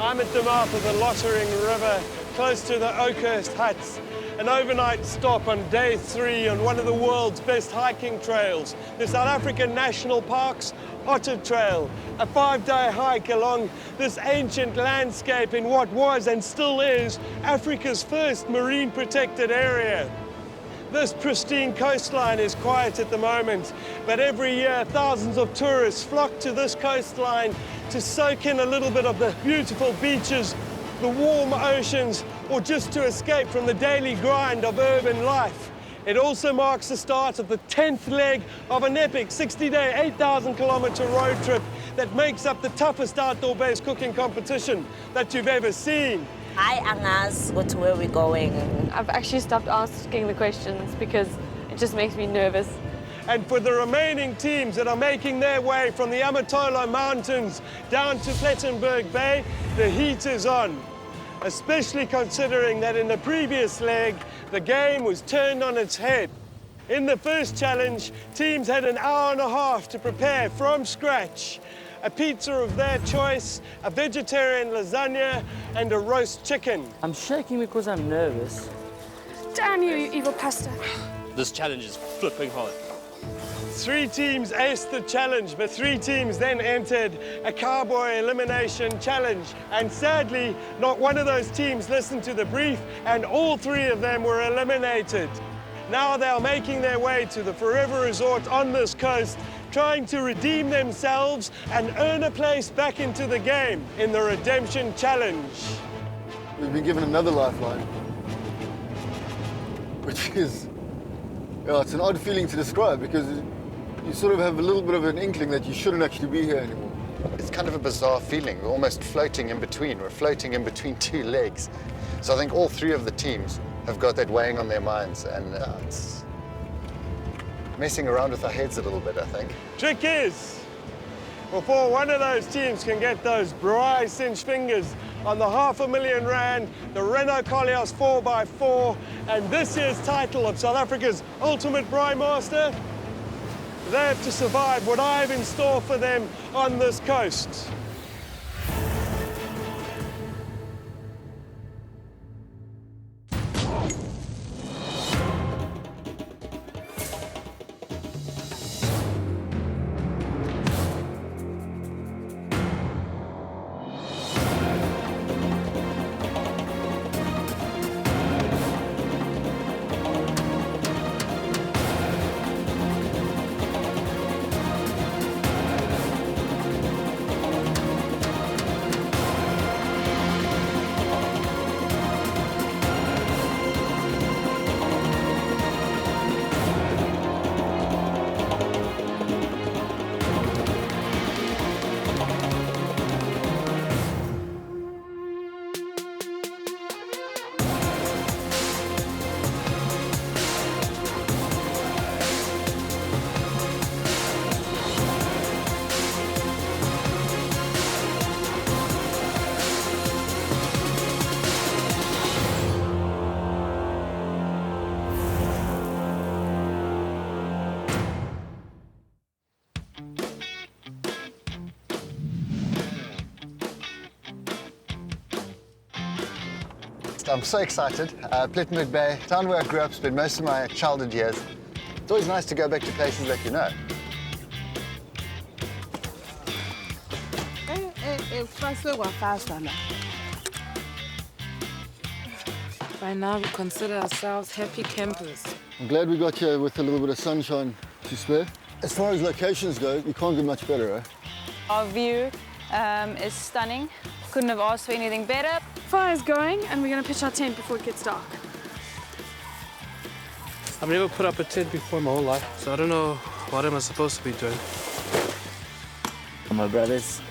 I'm at the mouth of the Lottering River, close to the Oakhurst Huts. An overnight stop on day 3 on one of the world's best hiking trails, the South African National Park's Otter Trail. A 5-day hike along this ancient landscape in what was and still is Africa's first marine protected area. This pristine coastline is quiet at the moment, but every year thousands of tourists flock to this coastline to soak in a little bit of the beautiful beaches, the warm oceans, or just to escape from the daily grind of urban life. It also marks the start of the 10th leg of an epic 60-day, 8,000-kilometre road trip that makes up the toughest outdoor-based cooking competition that you've ever seen. Hi, Angas. What's where we're going? I've actually stopped asking the questions because it just makes me nervous. And for the remaining teams that are making their way from the Amatolo Mountains down to Plettenberg Bay, the heat is on. Especially considering that in the previous leg, the game was turned on its head. In the first challenge, teams had an hour and a half to prepare from scratch a pizza of their choice, a vegetarian lasagna, and a roast chicken. I'm shaking because I'm nervous. Damn you, you evil pasta. This challenge is flipping hard. 3 teams aced the challenge, but 3 teams then entered a cowboy elimination challenge. And sadly, not one of those teams listened to the brief, and all 3 of them were eliminated. Now they are making their way to the Forever Resort on this coast, trying to redeem themselves and earn a place back into the game in the Redemption Challenge. We've been given another lifeline, which is, it's an odd feeling to describe because you sort of have a little bit of an inkling that you shouldn't actually be here anymore. It's kind of a bizarre feeling. We're almost floating in between. We're floating in between 2 legs. So I think all 3 of the teams have got that weighing on their minds, and it's messing around with our heads a little bit, I think. Trick is, before one of those teams can get those Braai cinch fingers on the R500,000, the Renault Koleos 4x4, and this year's title of South Africa's ultimate Braai master, they have to survive what I have in store for them on this coast. I'm so excited. Plettenberg Bay, town where I grew up, spent most of my childhood years. It's always nice to go back to places that you know. By now, we consider ourselves happy campers. I'm glad we got here with a little bit of sunshine to spare. As far as locations go, you can't get much better, eh? Our view is stunning. Couldn't have asked for anything better. Fire's going, and we're going to pitch our tent before it gets dark. I've never put up a tent before in my whole life, so I don't know what am I supposed to be doing. My brother's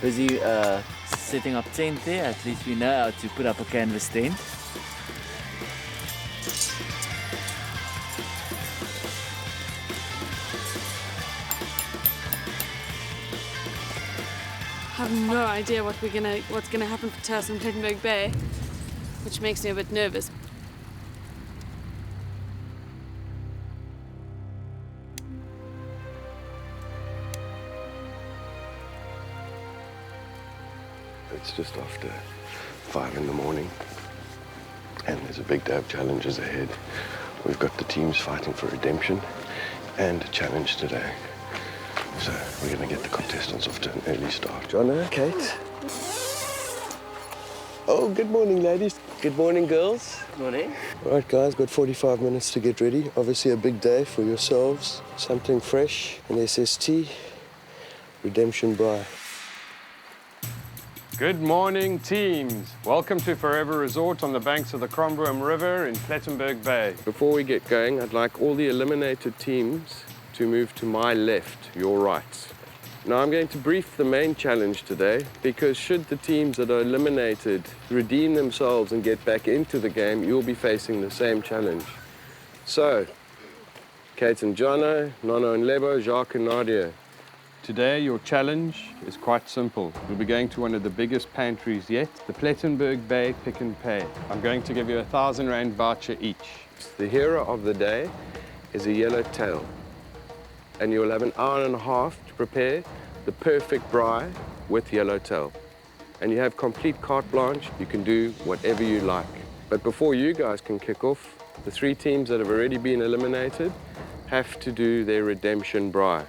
busy setting up tent there. At least we know how to put up a canvas tent. I have no idea what's gonna happen to us in Plettenberg Bay, which makes me a bit nervous. It's just after 5 in the morning, and there's a big day of challenges ahead. We've got the teams fighting for redemption and a challenge today. So we're going to get the contestants off to an early start. Jono, Kate. Oh, good morning, ladies. Good morning, girls. Good morning. All right, guys, got 45 minutes to get ready. Obviously a big day for yourselves. Something fresh, an SST, Redemption Braai. Good morning, teams. Welcome to Forever Resort on the banks of the Cromboom River in Plettenberg Bay. Before we get going, I'd like all the eliminated teams to move to my left, your right. Now I'm going to brief the main challenge today, because should the teams that are eliminated redeem themselves and get back into the game, you'll be facing the same challenge. So, Kate and Jono, Nono and Lebo, Jacques and Nadia. Today your challenge is quite simple. You'll be going to one of the biggest pantries yet, the Plettenberg Bay Pick and Pay. I'm going to give you a 1,000 Rand voucher each. The hero of the day is a yellowtail, and you'll have an hour and a half to prepare the perfect braai with yellowtail. And you have complete carte blanche, you can do whatever you like. But before you guys can kick off, the 3 teams that have already been eliminated have to do their redemption braai.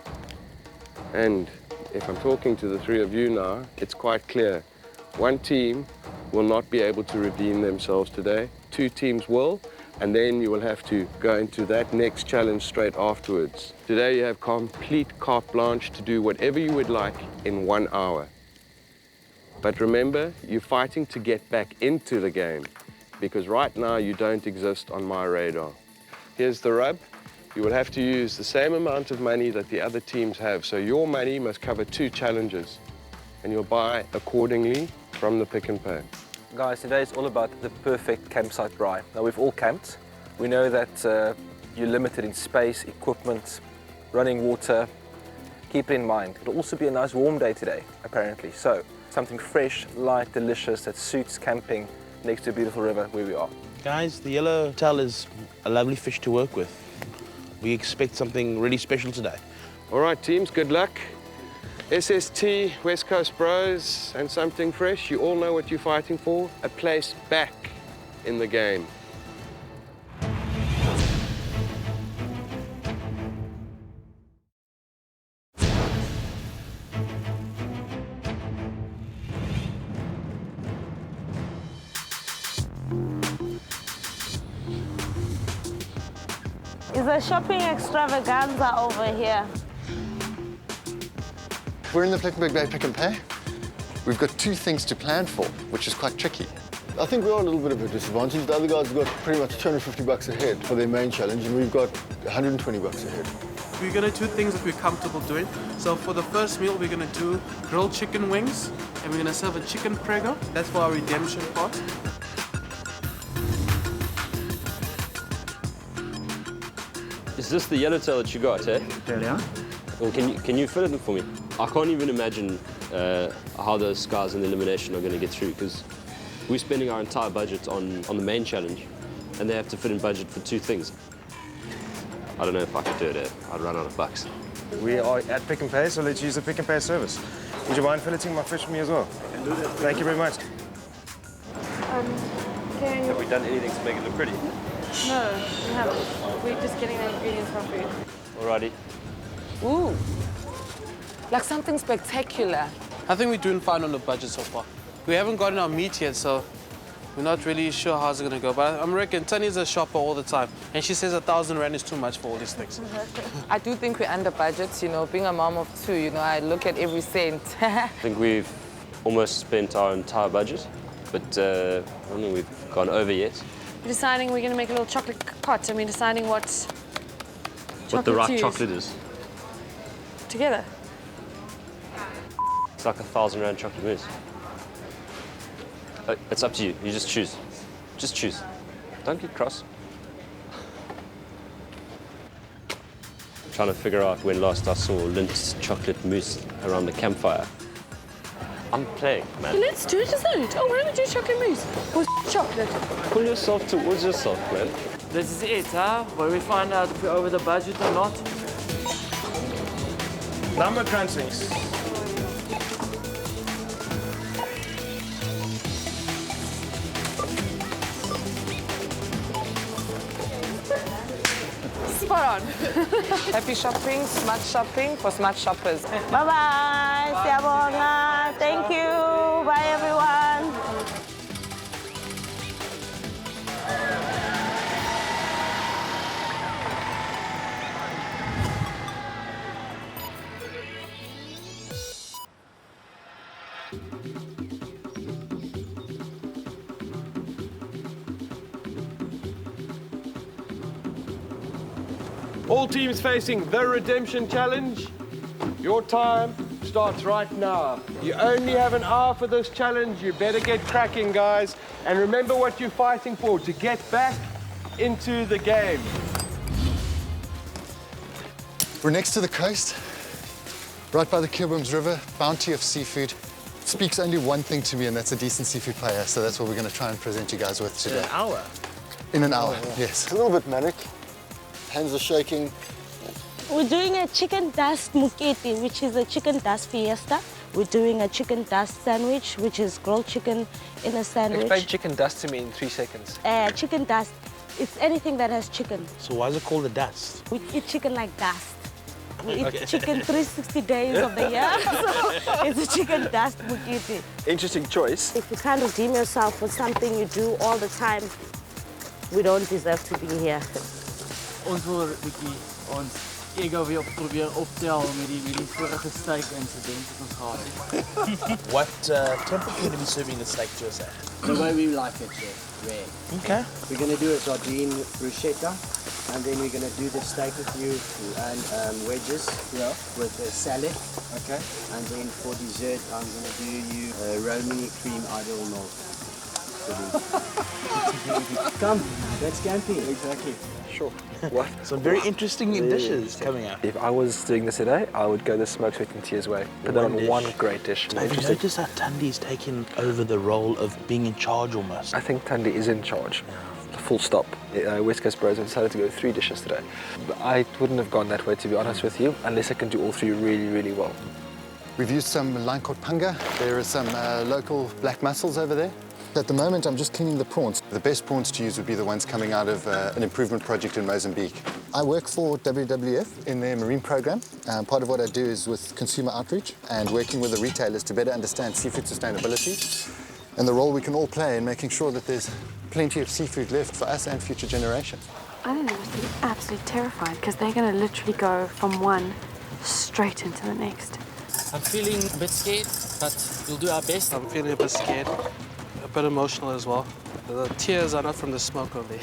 And if I'm talking to the 3 of you now, it's quite clear. 1 team will not be able to redeem themselves today. 2 teams will, and then you will have to go into that next challenge straight afterwards. Today you have complete carte blanche to do whatever you would like in 1 hour. But remember, you're fighting to get back into the game, because right now you don't exist on my radar. Here's the rub. You will have to use the same amount of money that the other teams have. So your money must cover 2 challenges, and you'll buy accordingly from the Pick and Pay. Guys, today is all about the perfect campsite braai. Now, we've all camped. We know that you're limited in space, equipment, running water. Keep it in mind. It'll also be a nice warm day today, apparently. So, something fresh, light, delicious that suits camping next to a beautiful river where we are. Guys, the yellowtail is a lovely fish to work with. We expect something really special today. All right, teams, good luck. SST, West Coast Bros, and something fresh. You all know what you're fighting for, a place back in the game. Is a shopping extravaganza over here. We're in the Plettenberg Bay Pick and Pay. We've got 2 things to plan for, which is quite tricky. I think we are a little bit of a disadvantage. The other guys have got pretty much 250 bucks ahead for their main challenge, and we've got 120 bucks ahead. We're going to do things that we're comfortable doing. So for the first meal, we're going to do grilled chicken wings, and we're going to serve a chicken prego. That's for our redemption part. Is this the yellowtail that you got, eh? Yeah. Well, can you fill it in for me? I can't even imagine how those guys in the elimination are going to get through, because we're spending our entire budget on the main challenge, and they have to fit in budget for 2 things. I don't know if I could do it. I'd run out of bucks. We are at Pick and Pay, so let's use the Pick and Pay service. Would you mind filleting my fish for me as well? I can do that. Thank you very much. Have we done anything to make it look pretty? No, we haven't. We're just getting the ingredients from food. Alrighty. Ooh, like something spectacular. I think we're doing fine on the budget so far. We haven't gotten our meat yet, so we're not really sure how it's going to go. But I reckon Tanya's a shopper all the time, and she says 1,000 Rand is too much for all these things. I do think we're under budget, you know, being a mom of 2, you know, I look at every cent. I think we've almost spent our entire budget, but I don't think we've gone over yet. We're deciding we're going to make a little chocolate pot, and we're deciding what the right to use. chocolate is. Together. It's like 1,000 Rand chocolate mousse. It's up to you. You just choose. Just choose. Don't get cross. I'm trying to figure out when last I saw Lint's chocolate mousse around the campfire. I'm playing, man. Let's do it, isn't it? Oh, we're going to do chocolate mousse with chocolate. Pull yourself towards yourself, man. This is it, huh? Where we find out if we're over the budget or not. Number crunchings. spot on. Happy shopping, smart shopping for smart shoppers. Bye-bye. Siyabonga. Thank you. Bye, everyone. All teams facing the Redemption Challenge. Your time starts right now. You only have an hour for this challenge. You better get cracking, guys. And remember what you're fighting for, to get back into the game. We're next to the coast, right by the Kibums River, bounty of seafood. It speaks only one thing to me, and that's a decent seafood paella. So that's what we're going to try and present you guys with today. In an hour? In an hour, yeah. yes. It's a little bit manic. Hands are shaking. We're doing a chicken dust mukete, which is a chicken dust fiesta. We're doing a chicken dust sandwich, which is grilled chicken in a sandwich. Explain chicken dust to me in 3 seconds. Chicken dust, it's anything that has chicken. So why is it called the dust? We eat chicken like dust. We eat chicken 360 days of the year, so it's a chicken dust mukete. Interesting choice. If you can't redeem yourself for something you do all the time, we don't deserve to be here. Ons wil 'n bietjie ons ego weer probeer optel met die vorige steak incident wat ons gehad het. What temperature are you going to be serving the steak to us at? The way we like it, Chef, rare. Okay. We're going to do a sardine bruschetta, and then we're going to do the steak with you and wedges with a salad. Okay. And then for dessert, I'm going to do you Romy cream idle milk. Come, that's camping. Exactly. Sure. What? Some very interesting dishes coming up. If I was doing this today, I would go the smoked sweet and tears way. Put that on one great dish. Have you noticed that Tandy's taken over the role of being in charge almost? I think Tandy is in charge. Full stop. West Coast Bros have decided to go 3 dishes today. But I wouldn't have gone that way, to be honest with you, unless I can do all 3 really, really well. We've used some line caught panga. There are some local black mussels over there. At the moment, I'm just cleaning the prawns. The best prawns to use would be the ones coming out of an improvement project in Mozambique. I work for WWF in their marine program. Part of what I do is with consumer outreach and working with the retailers to better understand seafood sustainability and the role we can all play in making sure that there's plenty of seafood left for us and future generations. I think they must be absolutely terrified because they're going to literally go from one straight into the next. I'm feeling a bit scared, but we'll do our best. I'm feeling a bit scared, a bit emotional as well. The tears are not from the smoke only.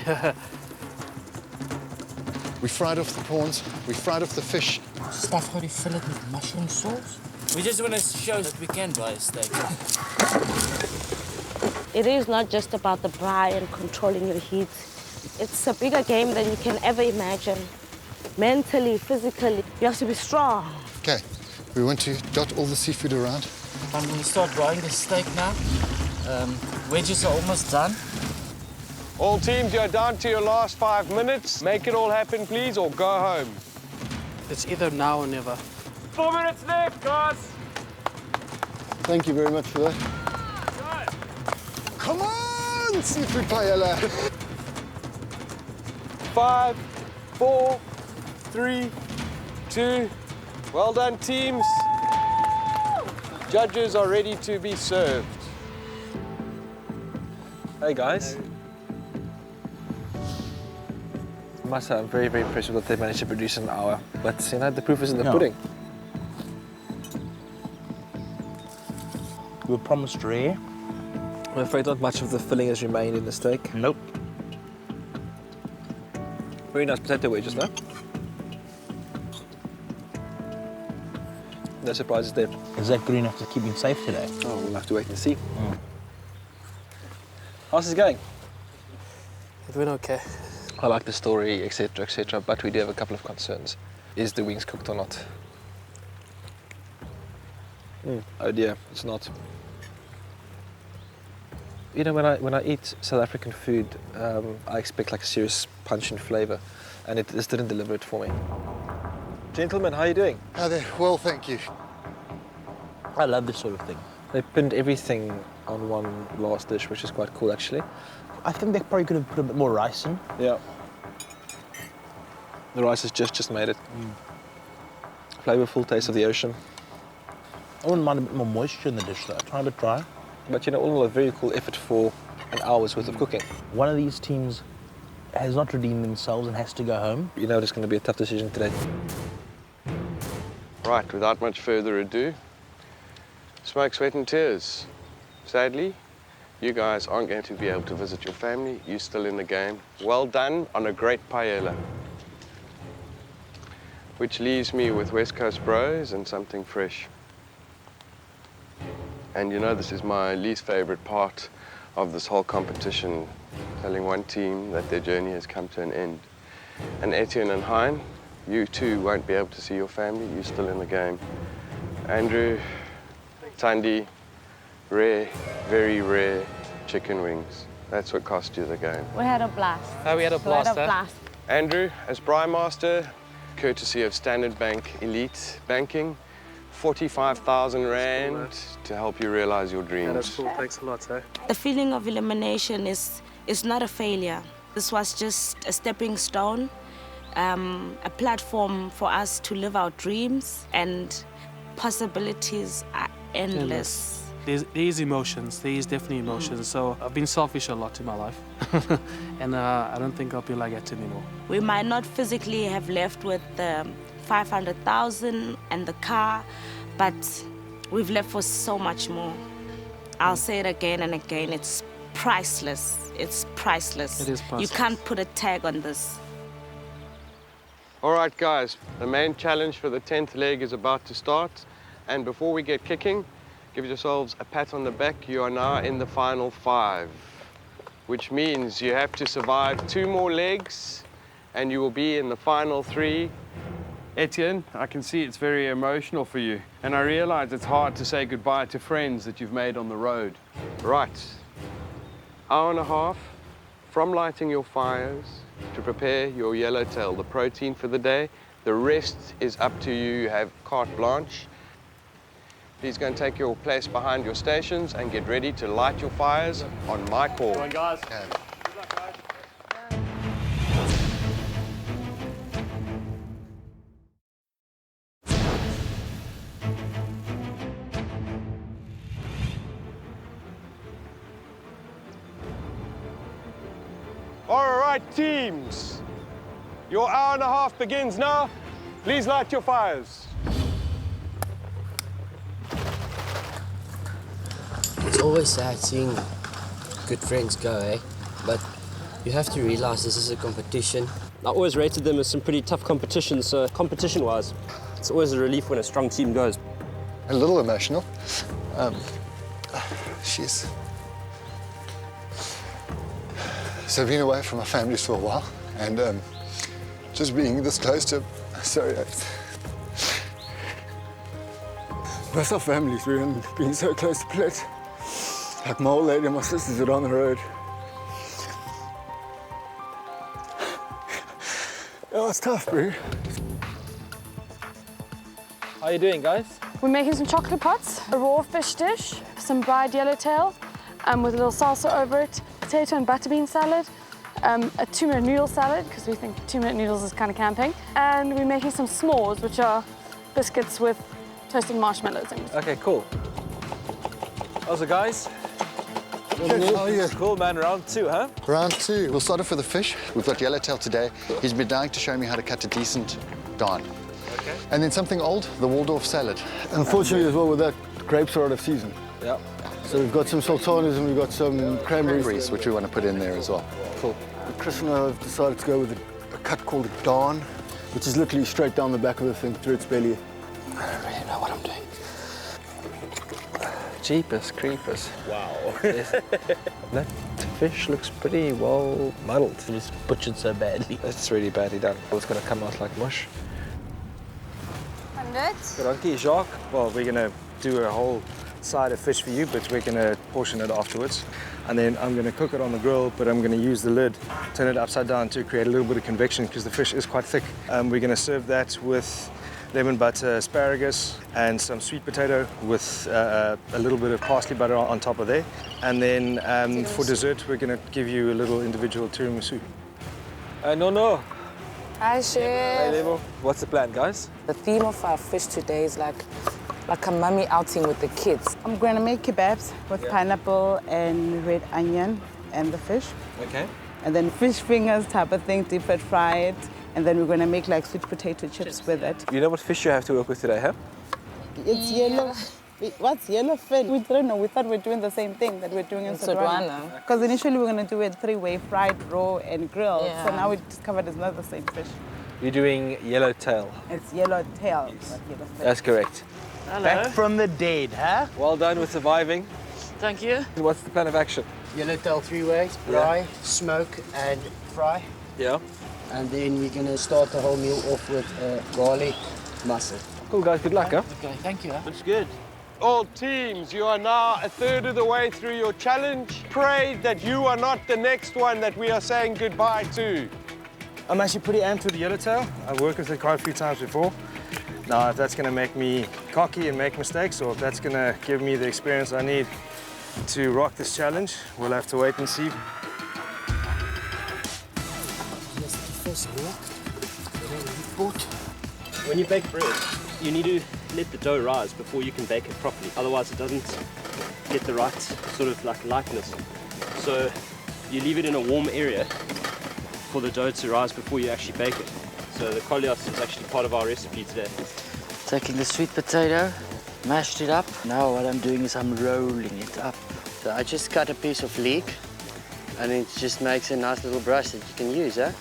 We fried off the prawns, we fried off the fish. Stuff already fill it with mushroom sauce. We just want to show that we can buy a steak. It is not just about the braai and controlling your heat. It's a bigger game than you can ever imagine. Mentally, physically, you have to be strong. Okay, we want to dot all the seafood around. I'm going to start drying the steak now. Wedges are almost done. All teams, you're down to your last 5 minutes. Make it all happen, please, or go home. It's either now or never. 4 minutes left, guys. Thank you very much for that. Come on, seafood paella. 5, 4, 3, 2. Well done, teams. Judges are ready to be served. Hey, guys. I must say, I'm very, very impressed with what they managed to produce in an hour. But, you know, the proof is in the pudding. We were promised rare. I'm afraid not much of the filling has remained in the steak. Nope. Very nice potato wedges, though. No surprises there. Is that good enough to keep him safe today? Oh, we'll have to wait and see. How's this going? It went okay. I like the story, etc., but we do have a couple of concerns. Is the wings cooked or not? Oh dear, it's not. You know, when I eat South African food, I expect like a serious punch in flavour, and this didn't deliver it for me. Gentlemen, how are you doing? Hi there. Well, thank you. I love this sort of thing. They pinned everything on one last dish, which is quite cool, actually. I think they probably could have put a bit more rice in. Yeah. The rice has just made it. Flavorful taste of the ocean. I wouldn't mind a bit more moisture in the dish though. Try a bit dry. But you know, all in a very cool effort for an hour's worth of cooking. One of these teams has not redeemed themselves and has to go home. You know it's going to be a tough decision today. Right, without much further ado, smoke, sweat and tears. Sadly, you guys aren't going to be able to visit your family. You're still in the game. Well done on a great paella. Which leaves me with West Coast bros and something fresh. And you know, this is my least favorite part of this whole competition, telling one team that their journey has come to an end. And Etienne and Hein, you too won't be able to see your family. You're still in the game. Andrew, Thandi, rare, very rare chicken wings. That's what cost you the game. We had a blast. Oh, we had a blast, huh? Andrew, as Braai Master, courtesy of Standard Bank Elite Banking, 45,000 Rand to help you realize your dreams. Yeah, that's cool. Thanks a lot, sir. The feeling of elimination is not a failure. This was just a stepping stone, a platform for us to live our dreams, and possibilities are endless. There's emotions, there's definitely emotions. So I've been selfish a lot in my life. And I don't think I'll be like that anymore. We might not physically have left with the 500,000 and the car, but we've left for so much more. I'll say it again and again, it's priceless. It's priceless. It is priceless. You can't put a tag on this. All right, guys, the main challenge for the 10th leg is about to start. And before we get kicking, give yourselves a pat on the back. You are now in the final 5, which means you have to survive 2 more legs and you will be in the final 3. Etienne, I can see it's very emotional for you. And I realize it's hard to say goodbye to friends that you've made on the road. Right. Hour and a half from lighting your fires to prepare your yellowtail, the protein for the day. The rest is up to you. You have carte blanche. Please go and take your place behind your stations and get ready to light your fires on my call. Come on, guys. Yeah. Good luck, guys. All right, teams. Your hour and a half begins now. Please light your fires. It's always sad seeing good friends go, eh? But you have to realize this is a competition. I always rated them as some pretty tough competition, so competition-wise, it's always a relief when a strong team goes. A little emotional. Jeez. So I've been away from my families for a while, and just being this close to, sorry, both our families, being so close to Plet. Like my old lady and my sisters are on the road. Oh, it's tough, bro. How are you doing, guys? We're making some chocolate pots, a raw fish dish, some fried yellowtail with a little salsa over it, potato and butter bean salad, a 2-minute noodle salad, because we think 2-minute noodles is kind of camping, and we're making some s'mores, which are biscuits with toasted marshmallows in. Okay, cool. How's it, guys? How are you? Cool, man. Round 2, huh? Round 2. We'll start off with the fish. We've got yellowtail today. He's been dying to show me how to cut a decent don. Okay. And then something old, the Waldorf salad. Unfortunately as well with that, grapes are out of season. Yeah. So we've got some sultanas and we've got some cranberries. Which we want to put in there as well. Cool. Chris and I have decided to go with a cut called a don, which is literally straight down the back of the thing through its belly. I don't really know what I'm doing. Jeepers creepers. Wow. That fish looks pretty well muddled. It was butchered so badly. It's really badly done. It's going to come out like mush. 100. Dankie, Jacques. Well, we're going to do a whole side of fish for you, but we're going to portion it afterwards. And then I'm going to cook it on the grill, but I'm going to use the lid, turn it upside down to create a little bit of convection because the fish is quite thick. We're going to serve that with lemon butter asparagus and some sweet potato with a little bit of parsley butter on top of there. And then for dessert, we're going to give you a little individual tiramisu. No. Hi, Chef. Hey, Lebo. What's the plan, guys? The theme of our fish today is like a mummy outing with the kids. I'm going to make kebabs with pineapple and red onion and the fish. Okay. And then fish fingers type of thing, deep fry it. And then we're going to make like sweet potato chips with it. You know what fish you have to work with today, huh? It's yellow. What's yellowfin? We don't know. We thought we were doing the same thing that we're doing in Sodwana. Because initially we were going to do it three-way, fried, raw, and grilled. Yeah. So now we discovered it's not the same fish. You're doing yellowtail. It's yellow tail. Yes. Not yellowfin. That's correct. Hello. Back from the dead, huh? Well done with surviving. Thank you. What's the plan of action? Yellowtail 3 ways, braai, smoke and fry. Yeah. And then we're going to start the whole meal off with garlic mussel. Cool, guys. Good luck, huh? Okay, thank you. Looks good. All teams, you are now a third of the way through your challenge. Pray that you are not the next one that we are saying goodbye to. I'm actually pretty amped with the yellowtail. I've worked with it quite a few times before. Now, if that's going to make me cocky and make mistakes, or if that's going to give me the experience I need to rock this challenge, we'll have to wait and see. When you bake bread, you need to let the dough rise before you can bake it properly. Otherwise, it doesn't get the right sort of like lightness. So you leave it in a warm area for the dough to rise before you actually bake it. So the kolios is actually part of our recipe today. Taking the sweet potato, mashed it up. Now what I'm doing is I'm rolling it up. So I just cut a piece of leek and it just makes a nice little brush that you can use, eh?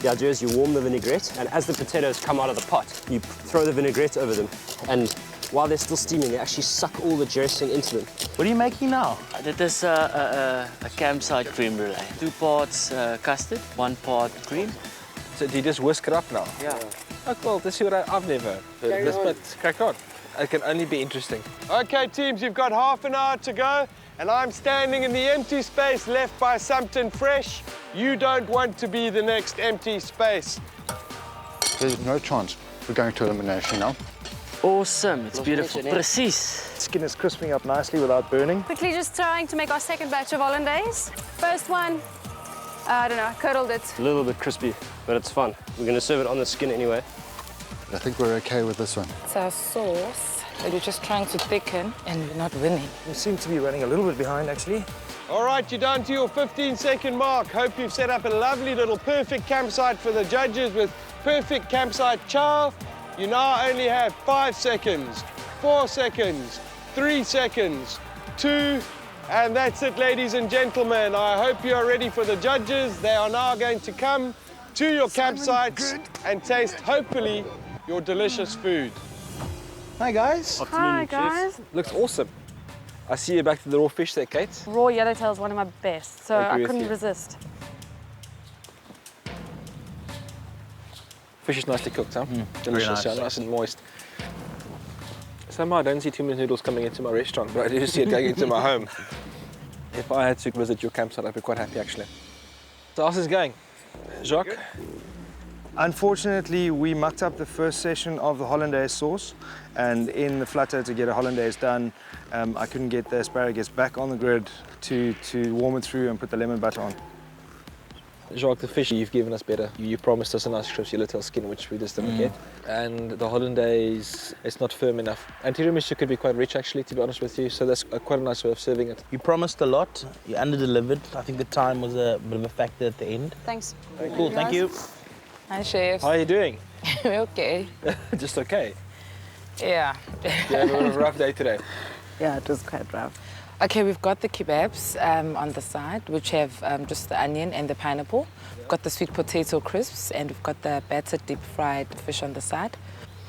The idea is you warm the vinaigrette, and as the potatoes come out of the pot, you throw the vinaigrette over them. And while they're still steaming, they actually suck all the dressing into them. What are you making now? That is a campsite cream brulee. 2 parts custard, 1 part cream. So do you just whisk it up now? Yeah. Oh, cool. This is what I've never heard of this, but crack on. It can only be interesting. Okay, teams, you've got half an hour to go, and I'm standing in the empty space left by something fresh. You don't want to be the next empty space. There's no chance we're going to elimination now. Awesome, it's beautiful. Precies. Skin is crisping up nicely without burning. Quickly just trying to make our second batch of hollandaise. First one, I don't know, I curdled it. A little bit crispy, but it's fun. We're going to serve it on the skin anyway. I think we're okay with this one. It's our sauce that we're just trying to thicken, and we're not winning. We seem to be running a little bit behind, actually. All right, you're down to your 15-second mark. Hope you've set up a lovely little perfect campsite for the judges with perfect campsite chow. You now only have 5 seconds, 4 seconds, 3 seconds, 2, and that's it, ladies and gentlemen. I hope you are ready for the judges. They are now going to come to your campsites and taste, hopefully, your delicious food. Hi, guys. Hi, guys. Looks awesome. I see you back to the raw fish there, Kate. Raw yellowtail is one of my best, so I with couldn't you. resist. Fish is nicely cooked, huh? Delicious, nice. yeah, nice and moist. Somehow I don't see too many noodles coming into my restaurant, but I do see it going into my home. If I had to visit your campsite, I'd be quite happy, actually. So how's this going? Jacques? Unfortunately, we mucked up the first session of the hollandaise sauce, and in the flutter to get a hollandaise done, I couldn't get the asparagus back on the grid to warm it through and put the lemon butter on. Jacques, the fish you've given us better. You promised us a nice crisp yellowtail skin, which we just didn't get. And the hollandaise, it's not firm enough. And tiramisu could be quite rich, actually, to be honest with you. So that's quite a nice way of serving it. You promised a lot. You under-delivered. I think the time was a bit of a factor at the end. Thanks. Cool, thank you. Hi, Chef. How are you doing? We're okay. Just okay. Yeah. You had a rough day today. Yeah, it was quite rough. Okay, we've got the kebabs on the side, which have just the onion and the pineapple. We've got the sweet potato crisps, and we've got the battered deep fried fish on the side.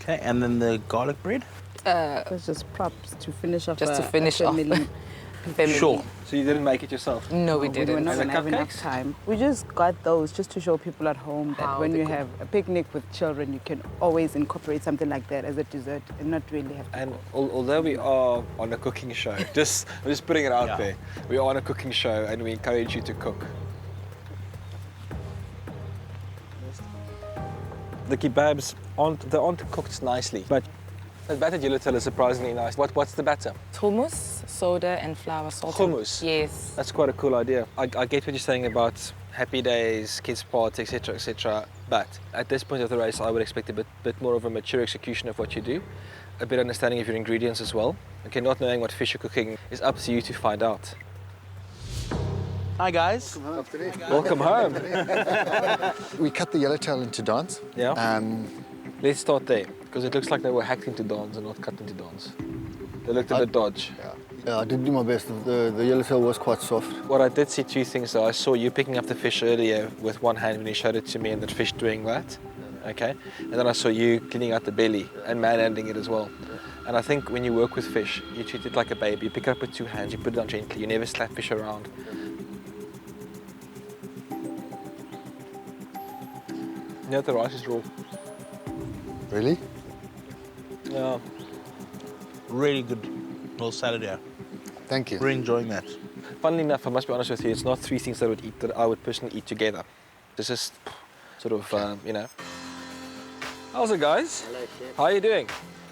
Okay, and then the garlic bread? It was just props to finish off. Just to finish off. family. Sure. So you didn't make it yourself? No, we We didn't. were not And the going to have enough cupcakes? time. We just got those just to show people at home that How when they you cook. have a picnic with children, you can always incorporate something like that as a dessert and not really have to And cook. although we are on a cooking show, I'm just putting it out there. We are on a cooking show and we encourage you to cook. The kebabs aren't cooked nicely, but the battered yellowtail is surprisingly nice. What's the batter? Hummus, soda, and flour salt. Hummus? Yes. That's quite a cool idea. I get what you're saying about happy days, kids party, etc., etc. But at this point of the race, I would expect a bit more of a mature execution of what you do, a better understanding of your ingredients as well. Okay, not knowing what fish you're cooking is up to you to find out. Hi guys. Welcome home. We cut the yellowtail into dons. Yeah. Let's start there, because it looks like they were hacked into dons and not cut into dons. They looked a bit dodge. Yeah, I did do my best. The yellowtail was quite soft. What I did see two things though. I saw you picking up the fish earlier with one hand when you showed it to me, and the fish doing that. Okay. And then I saw you cleaning out the belly and manhandling it as well. And I think when you work with fish, you treat it like a baby. You pick it up with two hands, you put it on gently, you never slap fish around. Yeah, the rice is raw. Really? Yeah. Really good little salad here. Thank you. Really enjoying that. Funnily enough, I must be honest with you, it's not three things that I would personally eat together. This is sort of, you know. How's it, guys? Hello, Chef. How are you doing?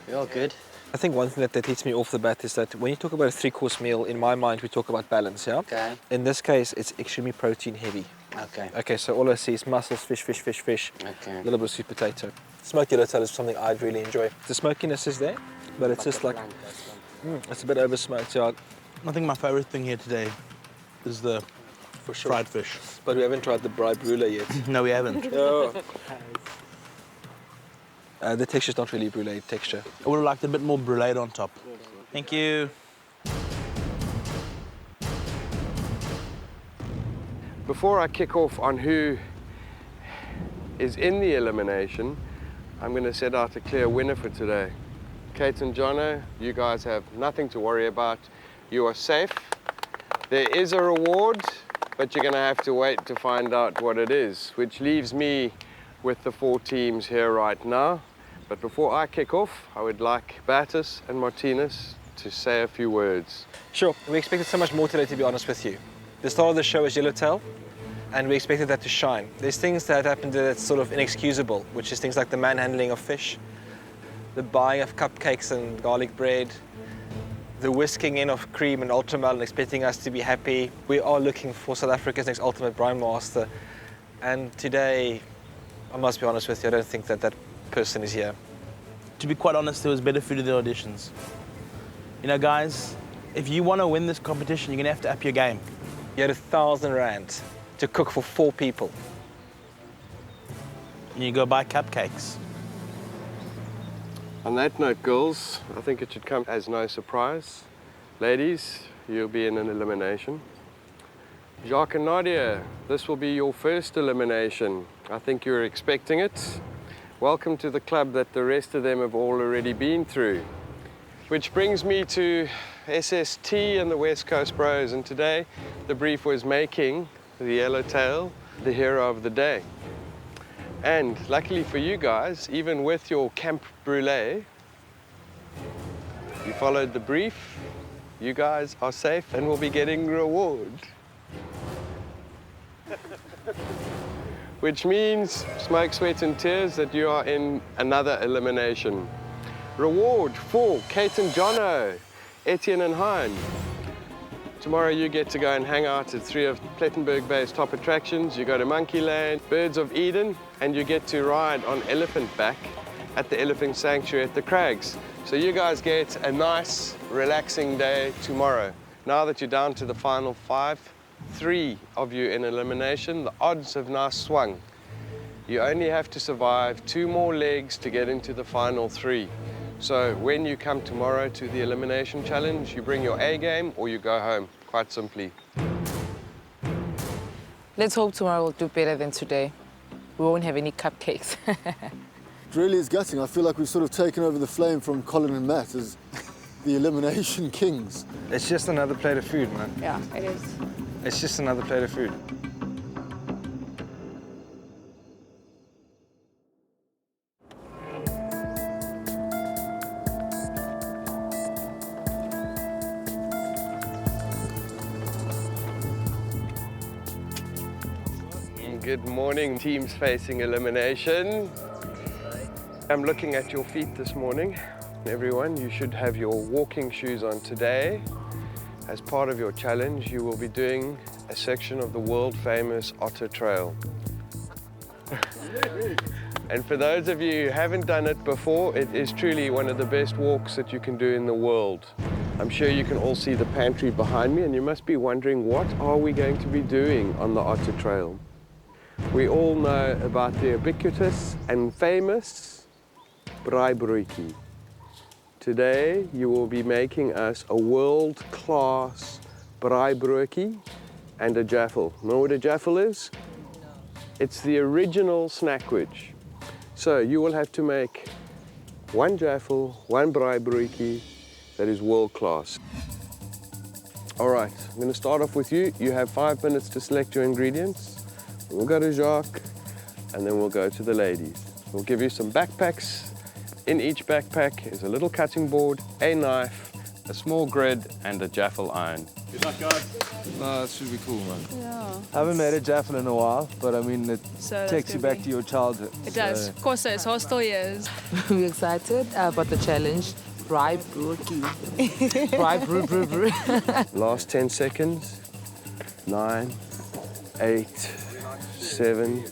We're all good. I think one thing that hits me off the bat is that when you talk about a three-course meal, in my mind, we talk about balance, yeah? Okay. In this case, it's extremely protein heavy. Okay. Okay, so all I see is mussels, fish, Okay. a little bit of sweet potato. Smoked yellowtail is something I'd really enjoy. The smokiness is there, but it's just like, it's a bit over smoked, yeah. I think my favorite thing here today is the fried fish. But we haven't tried the Braai brulee yet. No, we haven't. Oh. The texture's not really brulee texture. I would have liked a bit more brulee on top. Thank you. Before I kick off on who is in the elimination, I'm going to set out a clear winner for today. Kate and Jono, you guys have nothing to worry about. You are safe. There is a reward, but you're going to have to wait to find out what it is, which leaves me with the 4 teams here right now. But before I kick off, I would like Bertus and Martinez to say a few words. Sure, we expected so much more today, to be honest with you. The start of the show is yellowtail, and we expected that to shine. There's things that happened that's sort of inexcusable, which is things like the manhandling of fish, the buying of cupcakes and garlic bread, the whisking in of cream and ultramel and expecting us to be happy. We are looking for South Africa's next ultimate Braai master, and today, I must be honest with you, I don't think that that person is here. To be quite honest, there was better food in the auditions. You know, guys, if you want to win this competition, you're going to have to up your game. You had 1,000 rand to cook for 4 people. And you go buy cupcakes. On that note, girls, I think it should come as no surprise. Ladies, you'll be in an elimination. Jacques and Nadia, this will be your first elimination. I think you're expecting it. Welcome to the club that the rest of them have all already been through. Which brings me to SST and the West Coast Bros, and today the brief was making the yellowtail the hero of the day. And luckily for you guys, even with your camp brulee, you followed the brief. You guys are safe and will be getting reward. Which means, smoke, sweat and tears, that you are in another elimination. Reward for Kate and Jono, Etienne and Hein. Tomorrow you get to go and hang out at 3 of Plettenberg Bay's top attractions. You go to Monkey Land, Birds of Eden, and you get to ride on elephant back at the Elephant Sanctuary at the Crags. So you guys get a nice, relaxing day tomorrow. Now that you're down to the final 5, 3 of you in elimination, the odds have now swung. You only have to survive 2 more legs to get into the final 3. So when you come tomorrow to the elimination challenge, you bring your A game or you go home, quite simply. Let's hope tomorrow will do better than today. We won't have any cupcakes. It really is gutting. I feel like we've sort of taken over the flame from Colin and Matt as the elimination kings. It's just another plate of food, man. Yeah, it is. It's just another plate of food. Good morning, teams facing elimination. I'm looking at your feet this morning. Everyone, you should have your walking shoes on today. as part of your challenge, you will be doing a section of the world-famous Otter Trail. And for those of you who haven't done it before, it is truly one of the best walks that you can do in the world. I'm sure you can all see the pantry behind me, and you must be wondering, what are we going to be doing on the Otter Trail? We all know about the ubiquitous and famous Braai. Today, you will be making us a world-class Braai and a jaffel. Know what a jaffel is? It's the original snackage. So you will have to make one jaffel, one Braai that is world-class. All right, I'm going to start off with you. You have 5 minutes to select your ingredients. We'll go to Jacques, and then we'll go to the ladies. We'll give you some backpacks. In each backpack is a little cutting board, a knife, a small grid, and a jaffel iron. Good luck, guys. No, that should be cool, man. Yeah. I haven't made a jaffel in a while, but I mean, it So takes you back to your childhood. It does. Of course, it's hostel years. We're excited about the challenge. Braai. Last 10 seconds. 9, 8, 7,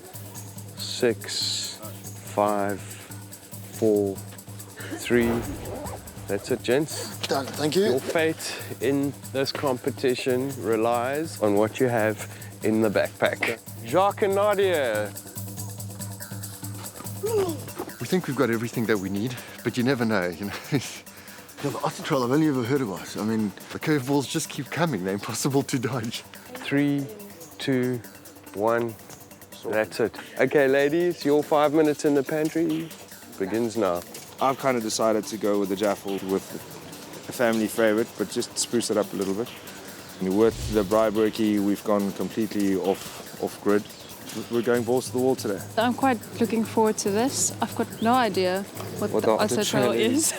6, 5, 4, 3. That's it, gents. Done. Thank you. Your fate in this competition relies on what you have in the backpack. Jacques and Nadia. We think we've got everything that we need, but you never know, you know. The Otter Trail I've only ever heard about. I mean, the curveballs just keep coming. They're impossible to dodge. 3, 2, 1. That's it. Okay, ladies, your 5 minutes in the pantry begins now. I've kind of decided to go with the jaffel with a family favorite, but just spruce it up a little bit. And with the Braai, we've gone completely off grid. We're going balls to the wall today. I'm quite looking forward to this. I've got no idea what the Otter Trail is.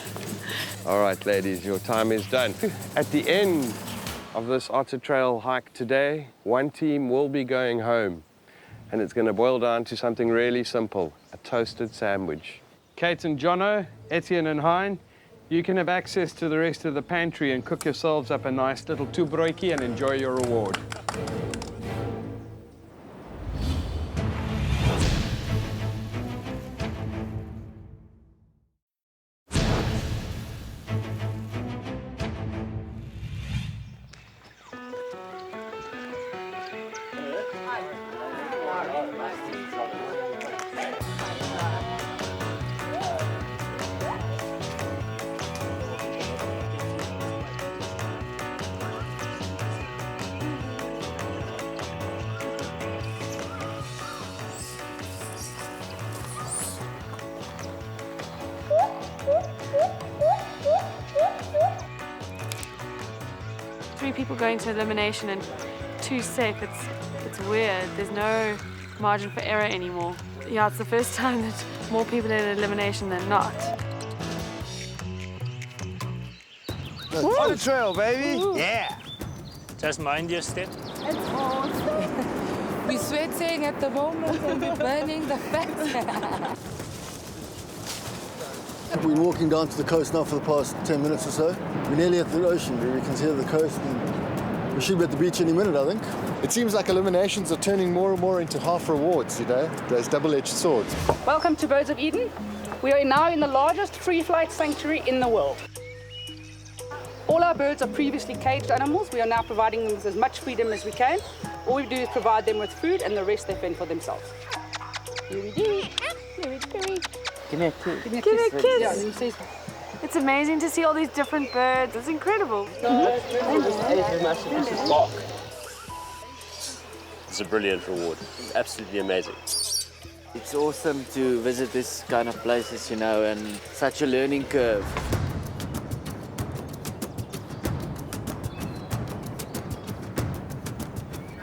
All right, ladies, your time is done. At the end of this Otter Trail hike today, one team will be going home. And it's going to boil down to something really simple, a toasted sandwich. Kate and Jono, Etienne and Hein, you can have access to the rest of the pantry and cook yourselves up a nice little toebroodjie and enjoy your reward. Three people going to elimination and 2 safe. It's weird. There's no margin for error anymore. Yeah, it's the first time that more people are in elimination than not. On the trail, baby! Woo. Yeah! Just mind your step. It's hot. We're sweating at the moment and we're burning the fat. We're walking down to the coast now for the past 10 minutes or so. We're nearly at the ocean. We can see the coast, and we should be at the beach any minute, I think. It seems like eliminations are turning more and more into half rewards, you know, those double-edged swords. Welcome to Birds of Eden. We are now in the largest free flight sanctuary in the world. All our birds are previously caged animals. We are now providing them with as much freedom as we can. All we do is provide them with food, and the rest they fend for themselves. Here we do. Give me a kiss. Give me a kiss. Yeah, you say It's amazing to see all these different birds. It's incredible. It's a brilliant reward. It's absolutely amazing. It's awesome to visit this kind of places, you know, and such a learning curve.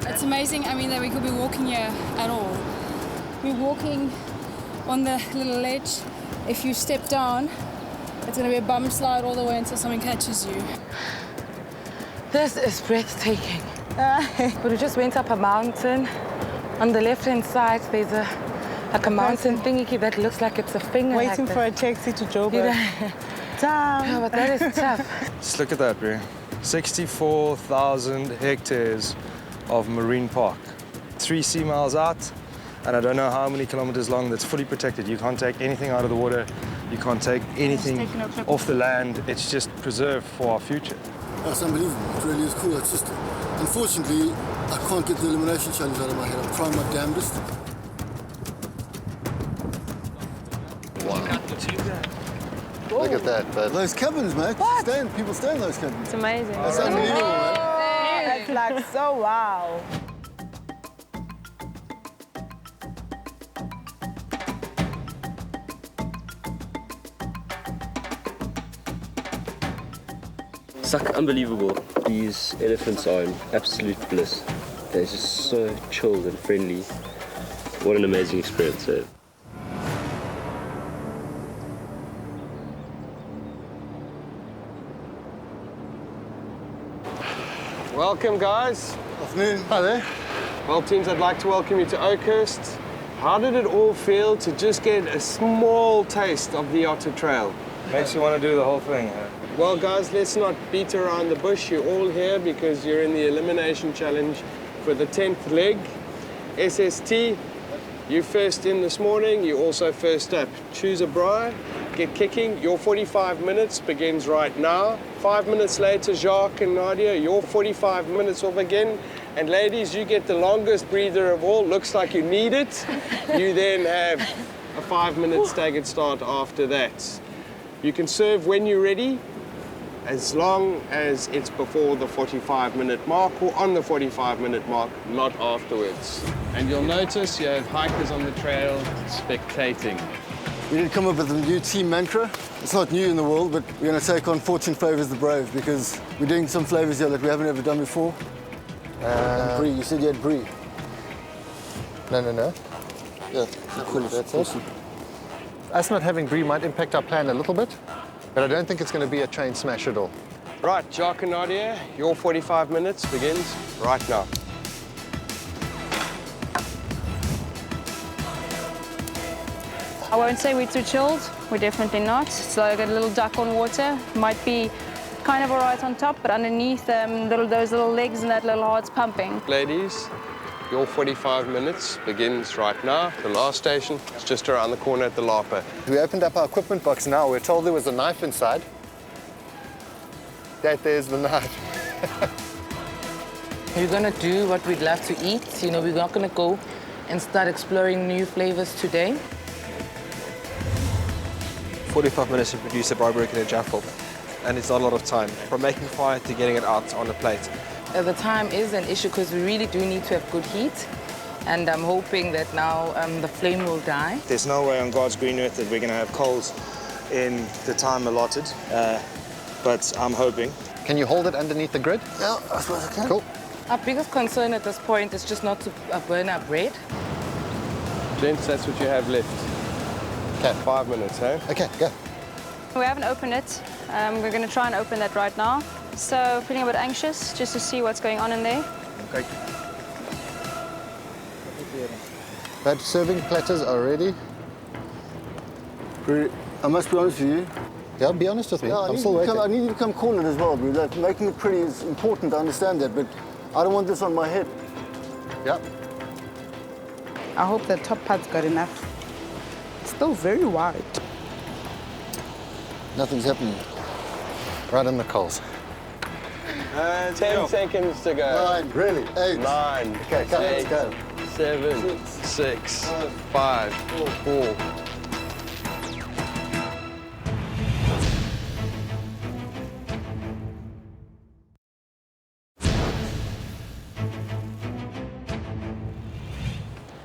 It's amazing, I mean, that we could be walking here at all. We're walking on the little ledge. If you step down, it's going to be a bum slide all the way until someone catches you. This is breathtaking. But we just went up a mountain. On the left-hand side, there's a mountain thingy that looks like it's a finger. Waiting for a taxi to Joburg. Oh, but that is tough. Just look at that, bro. 64,000 hectares of marine park. 3 sea miles out, and I don't know how many kilometers long, that's fully protected. You can't take anything out of the water, you can't take anything off the land. It's just preserved for our future. That's unbelievable. It really is cool. It's just, unfortunately, I can't get the elimination challenge out of my head. I'm trying my damnedest. Look at that, bud. Those cabins, mate. People stay in those cabins. It's amazing. That's unbelievable, man. It's like so wow. It's like unbelievable. These elephants are in absolute bliss. They're just so chilled and friendly. What an amazing experience. Welcome, guys. Afternoon. Hi there. Well, teams, I'd like to welcome you to Oakhurst. How did it all feel to just get a small taste of the Otter Trail? Makes you want to do the whole thing. Huh? Well, guys, let's not beat around the bush. You're all here because you're in the Elimination Challenge for the 10th leg. SST, you first in this morning, you also first up. Choose a braai, get kicking. Your 45 minutes begins right now. 5 minutes later, Jacques and Nadia, your 45 minutes will begin. And ladies, you get the longest breather of all. Looks like you need it. You then have a 5-minute staggered start after that. You can serve when you're ready, as long as it's before the 45-minute mark or on the 45-minute mark, not afterwards. And you'll notice you have hikers on the trail spectating. We need to come up with a new team mantra. It's not new in the world, but we're going to take on Fortune Favours the Brave because we're doing some flavours here that we haven't ever done before. Brie, you said you had Brie. No. Yeah, That's it. Us not having Brie might impact our plan a little bit, but I don't think it's going to be a train smash at all. Right, Jacques and Nadia, your 45 minutes begins right now. I won't say we're too chilled. We're definitely not. So I got a little duck on water. Might be kind of all right on top, but underneath those little legs and that little heart's pumping. Ladies, your 45 minutes begins right now. The last station is just around the corner at the Lapa. We opened up our equipment box now. We're told there was a knife inside. There's the knife. We're gonna do what we'd love to eat. You know, we're not gonna go and start exploring new flavors today. 45 minutes to produce a braai brook in a jaffle, and it's not a lot of time. From making fire to getting it out on a plate. The time is an issue because we really do need to have good heat, and I'm hoping that now the flame will die. There's no way on God's green earth that we're going to have coals in the time allotted, but I'm hoping. Can you hold it underneath the grid? Yeah, I suppose I can. Cool. Our biggest concern at this point is just not to burn our bread. Gents, that's what you have left. Okay. 5 minutes, eh? Okay, go. We haven't opened it. We're going to try and open that right now. So feeling a bit anxious just to see what's going on in there. Okay. But serving platters are ready. I must be honest with you. Yeah, be honest with me. Yeah, I'm still waiting. I need you to come cornered as well, bro. Like, making it pretty is important, I understand that, but I don't want this on my head. Yeah. I hope the top part's got enough. It's still very wide. Nothing's happening. Right in the coals. 10 seconds to go. 9, really? 8. 9. Okay, come, let's go. 7, 6, 5, 4.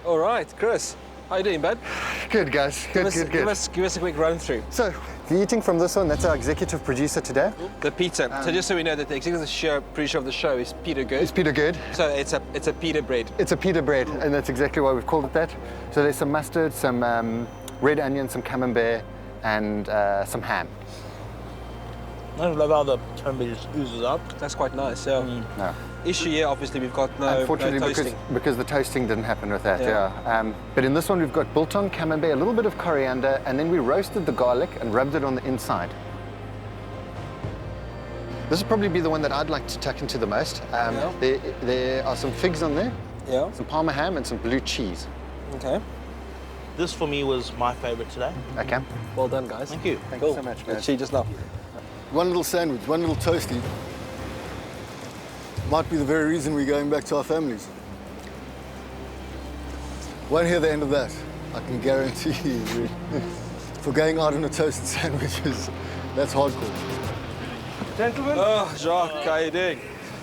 All right, Chris, how you doing, bud? Good, guys. Good. Give us a quick run through. So, the eating from this one, that's our executive producer today. The Peter. So just so we know that the executive producer of the show is Peter Good. It's Peter Good. So it's a Peter bread. It's a Peter bread, and that's exactly why we've called it that. So there's some mustard, some red onion, some camembert, and some ham. I love how the camembert just oozes up. That's quite nice, yeah. No. Issue here, obviously, we've got no Unfortunately, toasting. because the toasting didn't happen with that, yeah. But in this one, we've got biltong, camembert, a little bit of coriander, and then we roasted the garlic and rubbed it on the inside. This would probably be the one that I'd like to tuck into the most. There are some figs on there, some parma ham and some blue cheese. Okay. This for me was my favorite today. Okay. Well done, guys. Thank you. Thank you so much, guys. Let's see just now. One little sandwich, one little toasty might be the very reason we're going back to our families. Won't hear the end of that, I can guarantee you. For going out on a toasted sandwiches, that's hardcore. Gentlemen. Oh, Jacques, how you doing?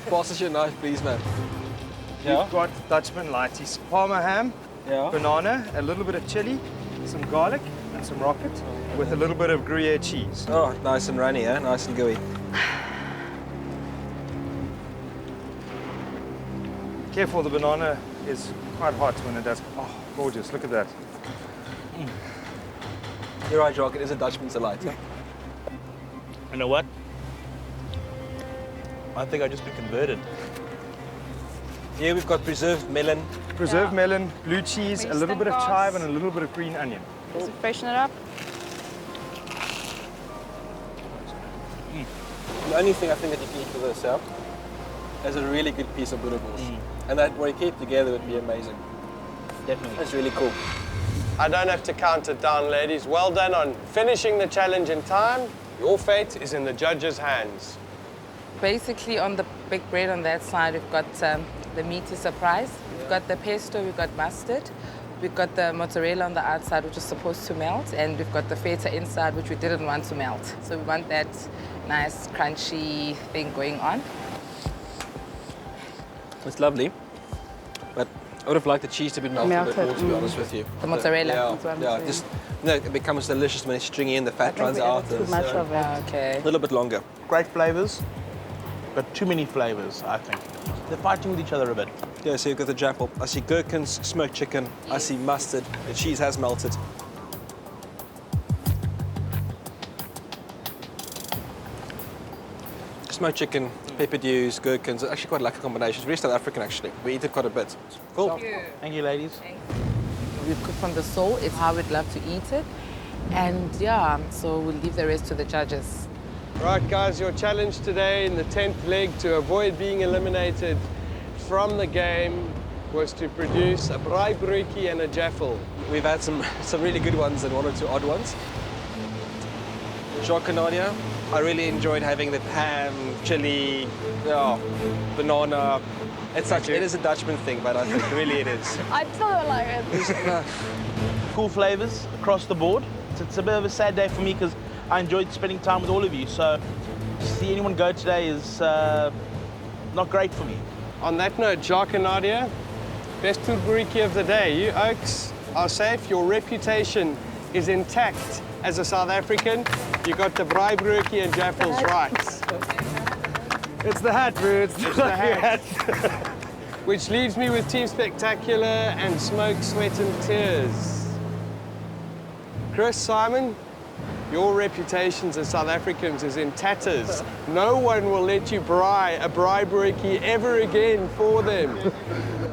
Pass us your knife, please, man. We've got Dutchman lighties, parma ham, banana, a little bit of chili, some garlic, and some rocket, with a little bit of Gruyere cheese. Oh, nice and runny, eh? Nice and gooey. Careful, the banana is quite hot when it does. Oh, gorgeous, look at that. You're right, Jacques, it is a Dutchman's delight. You know what? I think I've just been converted. Here we've got preserved melon. Preserved melon, blue cheese, a little bit of chive, and a little bit of green onion. Just to freshen it up. The only thing I think that you can eat with this, is a really good piece of boerewors. And that, when you keep it together, would be amazing. Definitely. That's really cool. I don't have to count it down, ladies. Well done on finishing the challenge in time. Your fate is in the judges' hands. Basically, on the big bread on that side, we've got the meaty surprise. We've got the pesto, we've got mustard. We've got the mozzarella on the outside, which is supposed to melt. And we've got the feta inside, which we didn't want to melt. So we want that nice, crunchy thing going on. It's lovely, but I would have liked the cheese to be melted a bit more, to be honest with you. The mozzarella. Just, it becomes delicious when it's stringy and the fat runs out. Too much of it. Okay. A little bit longer. Great flavors, but too many flavors, I think. They're fighting with each other a bit. Yeah, so you've got the jackal. I see gherkins, smoked chicken. I see mustard. The cheese has melted. Smoked chicken, pepper dews, gherkins. Actually quite like a combination. It's very South African, actually. We eat it quite a bit. Cool. Thank you. Thank you, ladies. We cook from the soul. It's how we'd love to eat it. And yeah, so we'll leave the rest to the judges. Right, guys, your challenge today in the 10th leg to avoid being eliminated from the game was to produce a braai broodjie and a jaffel. We've had some really good ones and one or two odd ones. Jacques and Nadia, I really enjoyed having the ham, chili, banana. It is a Dutchman thing, but I think really it is. I still don't like it. Cool flavors across the board. It's a bit of a sad day for me because I enjoyed spending time with all of you. So to see anyone go today is not great for me. On that note, Jacques and Nadia, best food broodjie of the day. You Oaks are safe. Your reputation is intact as a South African. You got the braai broodjie and jaffels right. It's the hat, bro. It's the hat. Which leaves me with Team Spectacular and Smoke, Sweat and Tears. Chris, Simon, your reputations as South Africans is in tatters. No one will let you braai a braai broodjie ever again for them.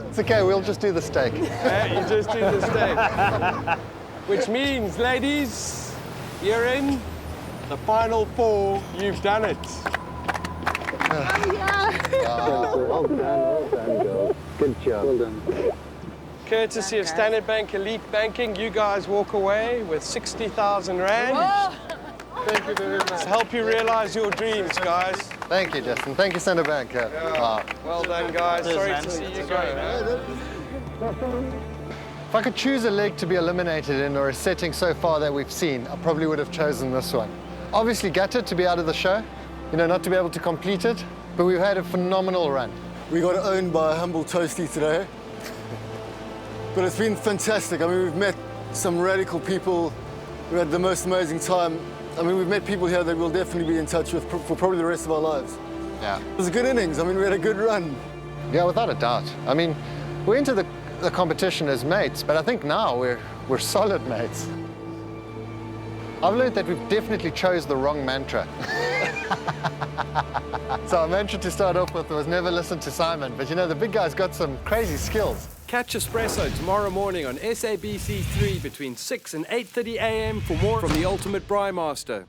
It's okay, we'll just do the steak. Yeah, you just do the steak. Which means, ladies, you're in the final four. You've done it. Well done, girls. Good job. Well done. Courtesy of Standard Bank Elite Banking, you guys walk away with 60,000 Rand. Thank you very much. To help you realize your dreams, guys. Thank you, Justin. Thank you, Standard Bank. Well done, guys. Sorry to see you go. If I could choose a leg to be eliminated in or a setting so far that we've seen, I probably would have chosen this one. Obviously gutted to be out of the show, not to be able to complete it, but we've had a phenomenal run. We got owned by a humble toastie today. But it's been fantastic. I mean, we've met some radical people. We had the most amazing time. I mean, we've met people here that we'll definitely be in touch with for probably the rest of our lives. Yeah. It was a good innings. I mean, we had a good run. Yeah, without a doubt. I mean, we're into the competition as mates, but I think now we're solid mates. I've learned that we've definitely chose the wrong mantra. So our mantra to start off with was never listen to Simon, but the big guy's got some crazy skills. Catch Espresso tomorrow morning on SABC3 between 6 and 8:30 a.m. for more from the Ultimate Braai Master.